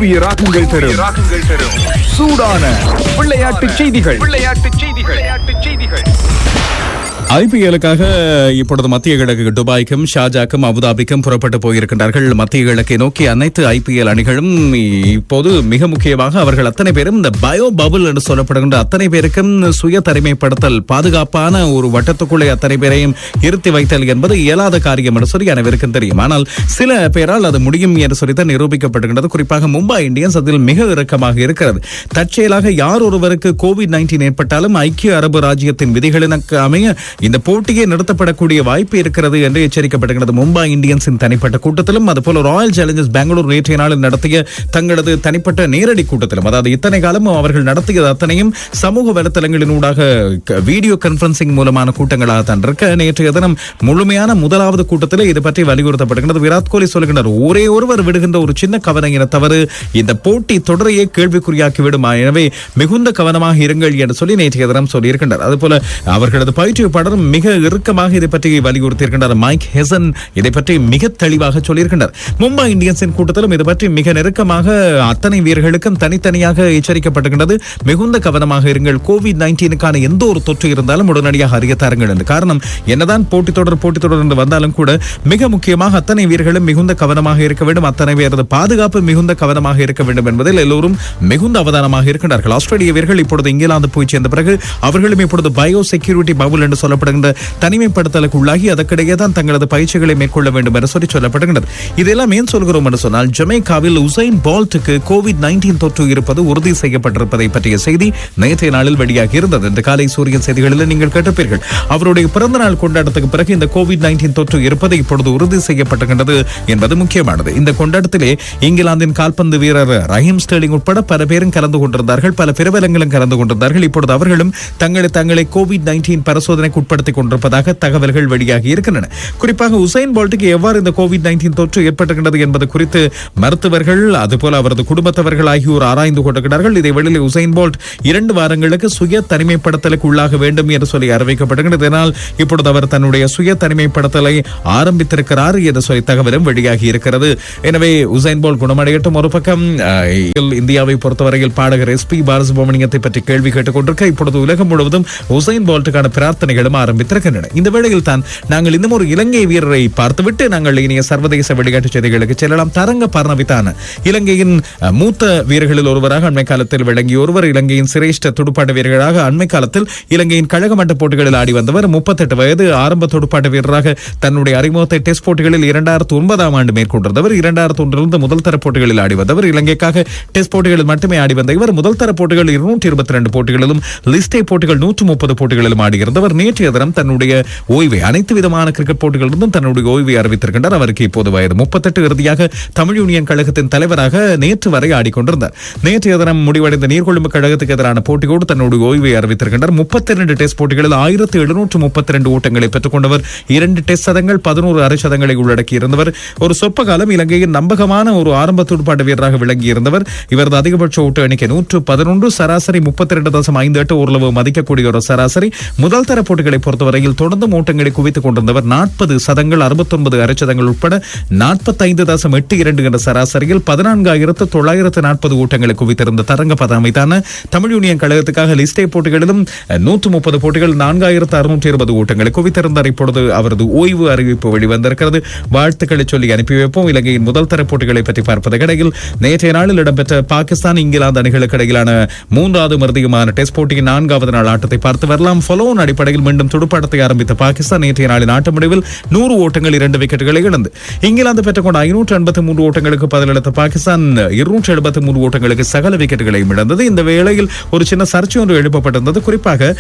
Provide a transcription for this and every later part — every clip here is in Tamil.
சூரிய ராகங்கள் தரும் சூடான விளையாட்டுச் செய்திகள். IPL-க்காக இப்பொழுது மத்திய கிழக்கு துபாய்க்கும் ஷார்ஜாக்கும் அபுதாபிக்கும் புறப்பட்டு போயிருக்கின்றார்கள். மத்திய கிழக்கை நோக்கி அனைத்து IPL அணிகளும் இப்போது மிக முக்கியமாக அவர்கள் அத்தனை பேரும் இந்த பயோ பபுள் என்று சொல்லப்படுகின்ற அத்தனை பேருக்கும் சுய தனிமைப்படுத்தல், பாதுகாப்பான ஒரு வட்டத்துக்குள்ளே அத்தனை பேரையும் இருத்தி வைத்தல் என்பது இயலாத காரியம் என்று சொல்லி அனைவருக்கும் தெரியும். ஆனால் சில பேரால் அது முடியும் என்று சொல்லித்தான் நிரூபிக்கப்படுகின்றது. குறிப்பாக மும்பை இந்தியன்ஸ் அதில் மிக இறுக்கமாக இருக்கிறது. தற்செயலாக யார் ஒருவருக்கு COVID-19 ஏற்பட்டாலும் ஐக்கிய அரபு ராஜ்யத்தின் விதிகளுக்கு அமைய இந்த போட்டியே நிறுத்தப்படக்கூடிய வாய்ப்பு இருக்கிறது என்று எச்சரிக்கப்படுகிறது. மும்பை இந்தியன்ஸின் தனிப்பட்ட கூட்டத்திலும் அதுபோல ராயல் சேலஞ்சர்ஸ் பெங்களூர் நேற்றைய நாளில் நடத்திய தங்களது தனிப்பட்ட நேரடி கூட்டத்திலும், அதாவது இத்தனை காலம் அவர்கள் நடத்தியது அத்தனையும் சமூக வலைத்தளங்களினூடாக வீடியோ கான்பரன்சிங் மூலமான கூட்டங்களாகத்தான் இருக்க, நேற்றைய தினம் முழுமையான முதலாவது கூட்டத்தில் இது பற்றி வலியுறுத்தப்படுகிறது. விராட் கோலி சொல்கின்றார், ஒரே ஒருவர் விடுகின்ற ஒரு சின்ன கவனம் தவறு இந்த போட்டி தொடரையே கேள்விக்குறியாக்கி விடுமா, எனவே மிகுந்த கவனமாக இருங்கள் என்று சொல்லி நேற்றைய தினம் சொல்லியிருக்கின்றார். அதுபோல அவர்களது பயிற்றுவிப்பாளர் மிக இறுக்கமாக இதை பற்றி வலியுறுத்தியிருக்கின்றார். மைக் ஹெசன் இதை பற்றி மிக தெளிவாக சொல்லியிருக்கின்றார். மும்பை இந்தியன்ஸின் கூட்டத்திலும் இது பற்றி மிக நெருக்கமாக அத்தனை வீரர்களுக்கும் தனித்தனியாக எச்சரிக்கப்பட்டிருக்கின்றது. மிகுந்த கவனமாக இருங்கள், COVID-19க்கான எந்த ஒரு தொற்று இருந்தாலும் உடனடியாக அறிய தாருங்கள் என்று. காரணம் என்னதான் போட்டி தொடர் என்று வந்தாலும் கூட மிக முக்கியமாக அத்தனை வீரர்களும் மிகுந்த கவனமாக இருக்க வேண்டும், அத்தனை பேரது பாதுகாப்பு மிகுந்த கவனமாக இருக்க வேண்டும் என்பதில் எல்லோரும் மிகுந்த அவதானமாக இருக்கின்றார்கள். ஆஸ்திரேலிய வீரர்கள் இப்பொழுது இங்கிலாந்து போய் சேர்ந்த பிறகு அவர்களும் இப்பொழுது பயோ செக்யூரிட்டி பபுள் என்று சொல்லப்படுகின்ற தனிமைப்படுத்தலுக்கு உள்ளாகி அதற்கிடையே தான் தங்களது பயிற்சிகளை மேற்கொள்ள வேண்டும் என்று சொல்லப்படுகின்றது. இதெல்லாம் ஏன் சொல்கிறோம் என்று சொன்னால், ஜமைக்காவில் உசைன் போல்ட்டுக்கு COVID-19 தொற்று இருப்பது உறுதி செய்யப்பட்டிருப்பதை பற்றிய செய்தி நேற்றைய நாளில் வெளியாகி இருந்தது. இந்த காலை சூரியன் செய்திகளில் நீங்கள் கேட்டிருப்பீர்கள். அவருடைய பிறந்த நாள் கொண்டாட்டத்துக்கு பிறகு இந்த COVID-19 தொற்று இருப்பது இப்பொழுது உறுதி செய்யப்பட்டிருக்கின்றது என்பது முக்கியமானது. இந்த கொண்டாட்டத்திலே இங்கிலாந்தின் கால்பந்து வீரர் ரஹீம் ஸ்டெர்லிங் உட்பட பல பேரும் கலந்து கொண்டிருந்தார்கள், பல பிரபலங்களும் கலந்து கொண்டிருந்தார்கள். இப்பொழுது அவர்களும் தங்களை COVID-19 பரிசோதனைக்கு உட்படுத்திக் கொண்டிருப்பதாக தகவல்கள் வெளியாகி இருக்கின்றன. குறிப்பாக உசைன் போல்ட்டுக்கு எவ்வாறு இந்த COVID-19 தொற்று ஏற்பட்டிருக்கிறது என்பது குறித்து மருத்துவர்கள் அதுபோல அவரது குடும்பத்தவர்கள் ஆகியோர் ஆராய்ந்து கொண்டிருக்கிறார்கள். இதை வெளியில் உசைன் போல்ட் 2 வாரங்களுக்கு சுய தனிமைப்படுத்தலுக்கு உள்ளாக வேண்டும் என்று சொல்லி அறிவிக்கப்படுகிறது. இதனால் இப்பொழுது அவர் தன்னுடைய சுய தனிமைப்படுத்தலை ஆரம்பித்திருக்கிறார் என்று சொல்லி தகவலும் வெளியாகி இருக்கிறது. எனவே உசைன் போல்ட் குணமடையட்டும். ஒரு பக்கம் இந்தியாவை பொறுத்தவரையில் பாடகர் SP பாலசுப்ரமணியத்தை பற்றி கேள்வி கேட்டுக் கொண்டிருக்க, இப்பொழுது உலகம் முழுவதும் உசைன் போல்ட்டுக்கான பிரார்த்தனைகளும் ஆரம்பித்திருக்கின்றன. இந்த வேளையில் தான் நாங்கள் இன்னும் ஒரு இலங்கை வீரரை பார்த்துவிட்டு நாங்கள் இனிய சர்வதேச விளையாட்டுச் செய்திகளுக்கு செல்லலாம். தரங்க பர்ணவிதான இலங்கையின் மூத்த வீரர்களில் ஒருவராக அண்மை காலத்தில் விளங்கிய ஒருவர், இலங்கையின் சிரேஷ்ட துடுப்பாட்ட வீரர்களாக அண்மை காலத்தில் இலங்கையின் கழக மட்ட போட்டிகளில் ஆடி வந்தவர். 38 வயது, ஆரம்ப துடுப்பாட்ட வீரராக தன்னுடைய அறிமுகத்தை டெஸ்ட் போட்டிகளில் 2009ஆம் ஆண்டு மேற்கொண்டிருந்தவர். 2001 முதல் தர போட்டிகளில் ஆடி வந்தவர். இலங்கைக்காக டெஸ்ட் போட்டிகளில் மட்டுமே ஆடி வந்த இவர் முதல் தர போட்டிகள் 222 போட்டிகளிலும் லிஸ்டே போட்டிகள் 130 போட்டிகளிலும் ஆடியிருந்தவர். நேற்றைய தினம் தன்னுடைய ஓய்வை, அனைத்து விதமான கிரிக்கெட் போட்டிகளிலிருந்தும் தன்னுடைய ஓய்வை அறிவித்திருக்கின்றார். அவருக்கு இப்போது வயது 38. இறுதியாக தமிழ் யூனியன் கழகத்தின் தலைவராக நேற்று வரை ஆடிக்கொண்டிருந்தார். நேற்றைய தினம் முடிவடைந்த நீர்கொழும்பு கழகத்துக்கு எதிரான போட்டியோடு தன்னுடைய ஓய்வை அறிவித்திருக்கின்றார். 32 டெஸ்ட் போட்டிகளில் 1732 ஓட்டங்களை பெற்றுக் கொண்டவர். 2 டெஸ்ட் சதங்கள், 11 அரை சதங்களை உள்ளடக்கி இருந்தவர். ஒரு சொற்ப காலம் இலங்கையின் நம்பகமான ஒரு ஆரம்ப துடுப்பாட்ட வீரராக விளங்கி இருந்தவர். இவரது அதிகபட்ச ஓட்ட எண்ணிக்கை 111, சராசரி 32.58, ஓரளவு மதிக்கக்கூடிய ஒரு சராசரி. முதல் தர போட்டிகளை பொறுத்தவரையில் தொடர்ந்து ஓட்டங்களை குவித்துக் கொண்டிருந்தவர். 40 சதங்கள், 69 அரை சதங்கள் உட்பட 45.82 என்ற சராசரியில் 14,940 ஓட்டங்களை குவித்திருந்த தரங்க பதாமைதான தமிழ் யூனியன் கழகத்துக்காக லிஸ்டே போட்டிகளிலும் 130 போட்டிகள் 4,620 ஓட்டங்களை குவித்திருந்தார். இப்பொழுது அவரது ஓய்வு அறிவிப்பு வெளிவந்திருக்கிறது. வாழ்த்துக்களை சொல்லி அனுப்பி வைப்போம். இலங்கையின் முதல் தர போட்டிகளை பற்றி பார்ப்பதற்கிடையில் நேற்றைய நாளில் இடம்பெற்ற பாகிஸ்தான் இங்கிலாந்து அணிகளுக்கு இடையிலான 3வது மறுதியுமான டெஸ்ட் போட்டியின் 4வது நாள் ஆட்டத்தை பார்த்து வரலாம். ஃபாலோன் அடிப்படையில் மீண்டும் துடுப்பாட்டத்தை ஆரம்பித்த பாகிஸ்தான் நேற்றைய நாளின் ஆட்ட முடிவில் 100 ஓட்டங்கள் 2 விக்கெட்டுகளை இழந்து இங்கிலாந்து பெற்றுக்கொண்ட 583 ஓட்டங்களுக்கு பதிலளித்த பாகிஸ்தான் 273 ஓட்டங்களுக்கு சகல விக்கெட்டுகளையும் இழந்தது. இந்த வேளையில் ஒரு சின்ன சர்ச்சை ஒன்று எழுப்பப்பட்டிருந்தது. குறிப்பாக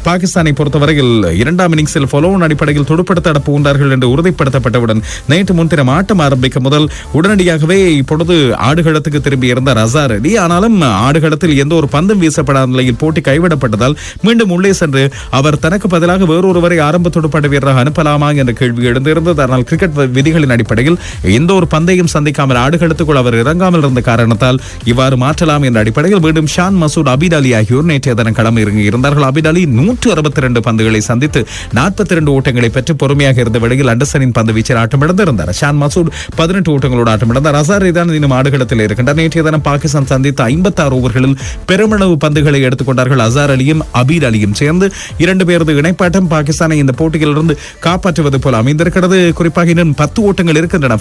பாகிஸ்தானை பொறுத்தவரையில் 2ஆம் இன்னிங்ஸில் ஃபாலோன் அடிப்படையில் துடுப்படுத்த போகின்றார்கள் என்று உறுதிப்படுத்தப்பட்டவுடன் நேற்று முன்தினம் ஆட்டம் ஆரம்பிக்க முதல் உடனடியாகவே இப்பொழுது ஆடுகளத்துக்கு திரும்பி இருந்தார் அசார் அலி. ஆனாலும் ஆடுகளத்தில் எந்த ஒரு பந்தும் வீசப்படாத நிலையில் போட்டி கைவிடப்பட்டதால் மீண்டும் உள்ளே சென்று அவர் தனக்கு பதிலாக பதிலாக வேறொருவரை ஆரம்ப துடுப்பாட்ட வீரராக அனுப்பலாமா என்ற கேள்வி எழுந்திருந்தது. ஆனால் கிரிக்கெட் விதிகளின் அடிப்படையில் எந்த ஒரு பந்தையும் சந்திக்காமல் ஆடுகளத்துக்குள் அவர் இறங்காமல் இருந்த காரணத்தால் இவ்வாறு மாற்றலாம் என்ற அடிப்படையில் மீண்டும் ஷான் மசூத், அபிட் அலி ஆகியோர் நேற்றைய தினம் களம் இறங்கி இருந்தார்கள். அபிட் அலி 162 பந்துகளை சந்தித்து 42 ஓட்டங்களை பெற்று பொறுமையாக இருந்த வேளையில் அண்டர்சனின் பந்து வீச்சில் ஆட்டமிழந்திருந்தார். ஷான் மசூத் 18 ஓட்டங்களோடு ஆட்டமிழந்தார். அசார் தான் இன்னும் ஆடுகளத்தில் இருக்கின்றார். நேற்றைய தினம் பாகிஸ்தான் சந்தித்த 56 ஓவர்களில் பெருமளவு பந்துகளை எடுத்துக்கொண்டார்கள். அசார் அலியும் அபீர் அலியும் சேர்ந்து 2 பேரது இணைப்பாட்டம் பாகிஸ்தானை இந்த போட்டியிலிருந்து காப்பாற்றுவது போல அமைந்திருக்கிறது. குறிப்பாக இன்னும் 10 ஓட்டங்கள் இருக்கின்றன.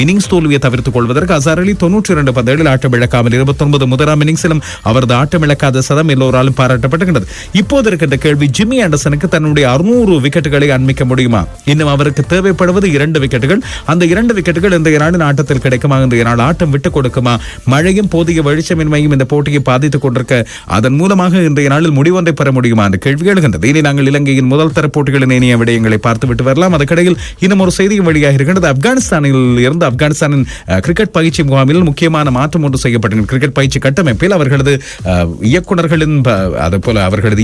இன்னிங்ஸ் தோல்வியை தவிர்த்துக் கொள்வதற்கு அசார் அலி 92 பந்துகளில் ஆட்டம் இழக்காமல் 29 முதலாம் இன்னிங்ஸிலும் அவரது ஆட்டம் இழக்காத சதம் எல்லோராலும் பாராட்டப்பட்டுகிறது. இப்போது இருக்கின்ற கேள்வி, ஜிம்மி ஆண்டர்சனுக்கு தன்னுடைய 600 விக்கெட்டுகளை அண்மிக்க முடியுமா? இன்னும் அவருக்கு தேவைப்படுவது 2 விக்கெட்டுகள். அந்த 2 விக்கெட்டுகள் இந்த நாளின் ஆட்டத்தில் கிடைக்குமா? இந்த நாள் ஆட்டம் விட்டுக் கொடுக்குமா? மழையும் போதிய வெளிச்சமின்மையும் இந்த போட்டியை பாதித்துக் கொண்டிருக்க அதன் மூலமாக இன்றைய நாளில் முடிவொன்றை பெற முடியுமா என்ற கேள்வி எழுகின்றது. இனி நாங்கள் இலங்கையின் முதல் தர போட்டிகளின் இனிய விடயங்களை பார்த்துவிட்டு வரலாம். அதற்கிடையில் இன்னும் ஒரு செய்தியும் வெளியாக இருக்கின்றது. ஆப்கானிஸ்தானில் இருந்து ஆப்கானிஸ்தானின் கிரிக்கெட் பயிற்சி முகாமில் முக்கியமான மாற்றம் ஒன்று செய்யப்பட்டது. கிரிக்கெட் பயிற்சி கட்டமைப்பில் அவர்களது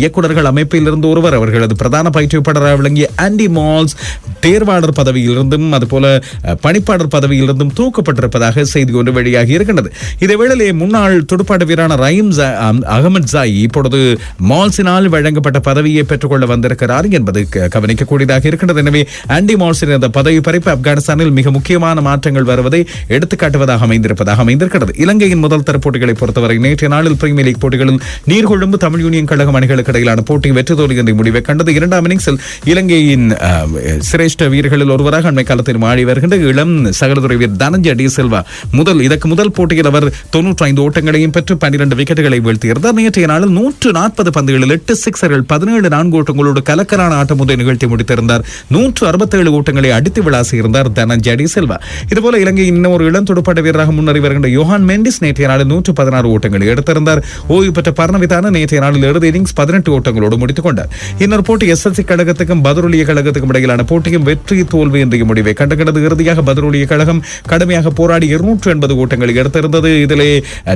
இயக்குநர்கள் அமைப்பில் இருந்து ஒருவர் அவர்களது பிரதான பயிற்றுவிப்பாளராக விளங்கிய ஆண்டி மால்ஸ் தேர்வாளர் பதவியிலிருந்தும் அதுபோல பணிப்பாளர் பதவியிலிருந்தும் தூக்கப்பட்டிருப்பதாக செய்தி ஒன்று வெளியாகி இருக்கின்றது. இதேவேளை முன்னாள் துடுப்பாட்ட வீரான ரஹீம் அகமது ஜாய் இப்பொழுது மால்ஸினால் வழங்கப்பட்ட பதவியை பெற்றுக்கொள்ள வந்திருக்கிறார் என்பது கவனிக்கக்கூடியதாக இருக்கின்றது. எனவே ஆண்டி மால்ஸின் இந்த பதவி பறிப்பு ஆப்கானிஸ்தானில் மிக முக்கியமான மாற்றங்கள் வருவதை எடுத்துக்காட்டுவதாக அமைந்திருக்கிறது. இலங்கையின் முதல் தர போட்டிகளை பொறுத்தவரை நேற்றைய நாளில் பிரீமியர் லீக் போட்டிகளில் நீர்கொழும்பு தமிழ் யூனியன் கழகம் அணிகளுக்கு இடையிலான போட்டி வெற்றி தோல்வி என்ற முடிவை கண்டது. 2ஆம் இன்னிங்ஸில் இலங்கையின் சிரேஷ்ட வீரர்களில் ஒருவராக அண்மை காலத்தில் மாறி வருகின்ற இளம் சகலதுறை வீரர் தனஞ்சய டி சில்வா முதல் போட்டியில் அவர் 95 ஓட்டங்களையும் பெற்று 12 விக்கெட்டுகளை வீழ்த்தியிருந்தார். நேற்றைய நாளில் 140 பந்துகளில் 8 சிக்ஸர்கள் 17 4 ஓட்டங்களோடு கலக்கலான ஆட்டம் ஒன்றை நிகழ்த்தி முடித்திருந்தார். 167 ஓட்டங்களை அடித்து விளாசியிருந்தார் தனஞ்சய டி சில்வா. இதுபோல இலங்கையின் இன்னொரு இளம் துடுப்பாட்ட வீரராக முன்னேறி வருகின்ற யோஹான் மெண்டிஸ் நேற்றைய நாளில் 116 ஓட்டங்களை எடுத்திருந்தார். ஓய்வு பெற்ற பர்ணவிதான நேற்றைய நாளில் 7 இன்னிங்ஸ் 18 ஓட்டங்களோடு முடித்துக் கொண்டார். இன்னொரு போட்டி எஸ்எல்சி கழகத்துக்கும் பதரொலிய கழகத்துக்கும் இடையிலான போட்டியும் வெற்றி தோல்வி என்ற முடிவை கண்டுகிறது. இறுதியாக பதரொலிய கழகம் கடுமையாக போராடி 280 ஓட்டங்களை எடுத்திருந்தது. இதிலே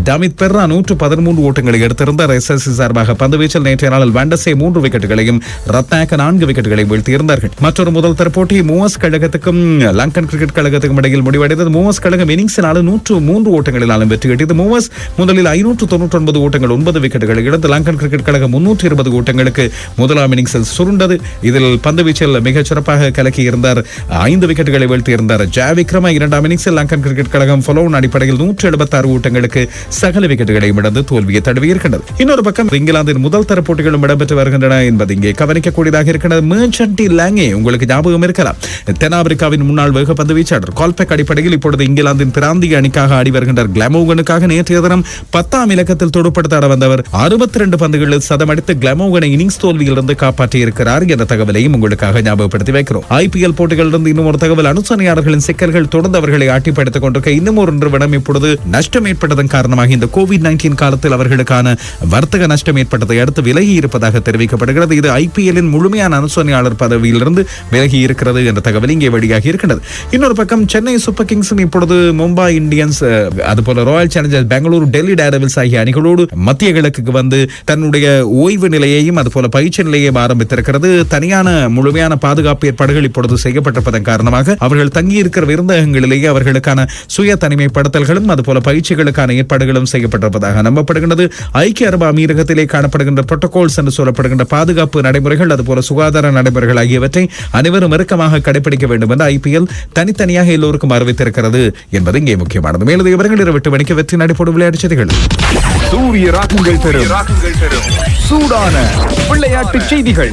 டமித் பெர்ரா 113 ஓட்டங்களை எடுத்திருந்தார். எஸ்எல்சி சார்பாக பந்து வீச்சில் நேற்றைய நாளில் வாண்டஸே 3 விக்கெட்டுகளையும் ரத்னாக்க 4 விக்கெட்டுகளையும் வீழ்த்தியிருந்தார்கள். மற்றொரு முதல் தர போட்டி மூவஸ் கழகத்துக்கும் லங்கன் கிரிக்கெட் கழகத்துக்கும் இடையில் முடிவடைந்தது. மூவஸ் கழகம் இன்னிங்ஸினால் 103 ஓட்டங்களினாலும் வெற்றி கிட்டியது. மூவஸ் முதலில் 599 ஓட்டங்கள் 9 விக்கெட்டுகளை இழந்து லங்கன் கிரிக்கெட் கழகம் 320 ஓட்டங்களுக்கு முதலாம் இன்னிங்ஸில் சுருண்டது. இதில் பந்து வீச்சில் மிகச் சிறப்பாக கலக்கி இருந்தார். 5 விக்கெட்டுகளை வீழ்த்தியிருந்தார் ஜெயவிக்ரம. 2ஆம் இன்னிங்ஸில் லங்கன் கிரிக்கெட் கழகம் ஃபாலோன் அடிப்படையில் 176 ஓட்டங்களுக்கு சகல விக்கெட்டுகளையும் இழந்து தோல்வியை தழுவி இருக்கின்றது. இன்னொரு பக்கம் இங்கிலாந்தின் முதல் தர போட்டிகளும் இடம்பெற்று வருகின்றன என்பது இங்கே கவனிக்கக்கூடியதாக இருக்கிறது. மெர்ச்சன்டி லாங்கே உங்களுக்கு ஞாபகம் இருக்கலாம். தென்னாப்பிரிக்காவின் முன்னாள் வேகப்பந்து வீச்சாளர் கால்பெக் அடிப்படையில் இப்பொழுது இங்கிலாந்தின் பிராந்திய அணிக்காக ஆடி வருகின்றார். கிளாமோகனுக்காக நேற்றைய தினம் 10ஆம் இலக்கத்தில் தொடுப்படுத்த வந்தவர் 62 பந்துகளில் சதமடித்து கிளாமோகனை இன்னிங்ஸ் தோல்வியிலிருந்து காப்பாற்றி இருக்கிறார் என்ற தகவலையும் உங்களுக்காக ஞாபகப்படுத்தி வைக்கிறோம். ஐபிஎல் போட்டிகளிலிருந்து இன்னும் ஒரு தகவல். அனுசரணையாளர்களின் சிக்கல்கள் தொடர்ந்து அவர்களை ஆட்டிப்படுத்திக் கொண்டிருக்க இன்னும் ஒரு நிறுவனம் இப்பொழுது நஷ்டம் ஏற்பட்டதன் காரணமாக இந்த கோவிட்-19 காலத்தில் அவர்களுக்கான வர்த்தக நஷ்டம் ஏற்பட்டதை அடுத்து விலகி இருப்பதாக தெரிவிக்கப்படுகிறது. இது ஐபிஎல்லின் முழுமையான அனுசரணையாளர் பதவியிலிருந்து விலகி இருக்கிறது என்ற தகவல் இங்கே வெளியாகி இருக்கிறது. இன்னொரு பக்கம் சென்னை சூப்பர் கிங்ஸும் இப்பொழுது மும்பை இந்தியன்ஸ் அதுபோல Royal Challengers Bengaluru, Delhi Daredevils ஆகிய அணிகளோடு மத்திய கிழக்குக்கு வந்து தன்னுடைய ஓய்வு நிலையையும் அதுபோல பயிற்சி நிலையையும் ஆரம்பித்திருக்கிறது. தனியான முழுமையான பாதுகாப்பு ஏற்பாடுகள் இப்பொழுது செய்யப்பட்டிருப்பதன் காரணமாக அவர்கள் தங்கியிருக்கிற விருந்தகங்களிலேயே அவர்களுக்கான சுய தனிமைப்படுத்தல்களும் அதுபோல பயிற்சிகளுக்கான ஏற்பாடுகளும் செய்யப்பட்டிருப்பதாக நம்பப்படுகிறது. ஐக்கிய அரபு அமீரகத்திலே காணப்படுகின்ற புரோட்டோகால்ஸ் என்று சொல்லப்படுகின்ற பாதுகாப்பு நடைமுறைகள் அதுபோல சுகாதார நடைமுறைகள் ஆகியவற்றை அனைவரும் இறுக்கமாக கடைபிடிக்க வேண்டும் என்று ஐபிஎல் தனித்தனியாக எல்லோருக்கும் அறிவித்திருக்கிறது என்பது இங்கே முக்கியமானது. மேலும் விவரங்கள் 8 மணிக்கு வெற்றி நடைபெறும் விளையாட்டு செய்திகள். சூரிய ராகங்கள் தரும் சூடான விளையாட்டு செய்திகள்.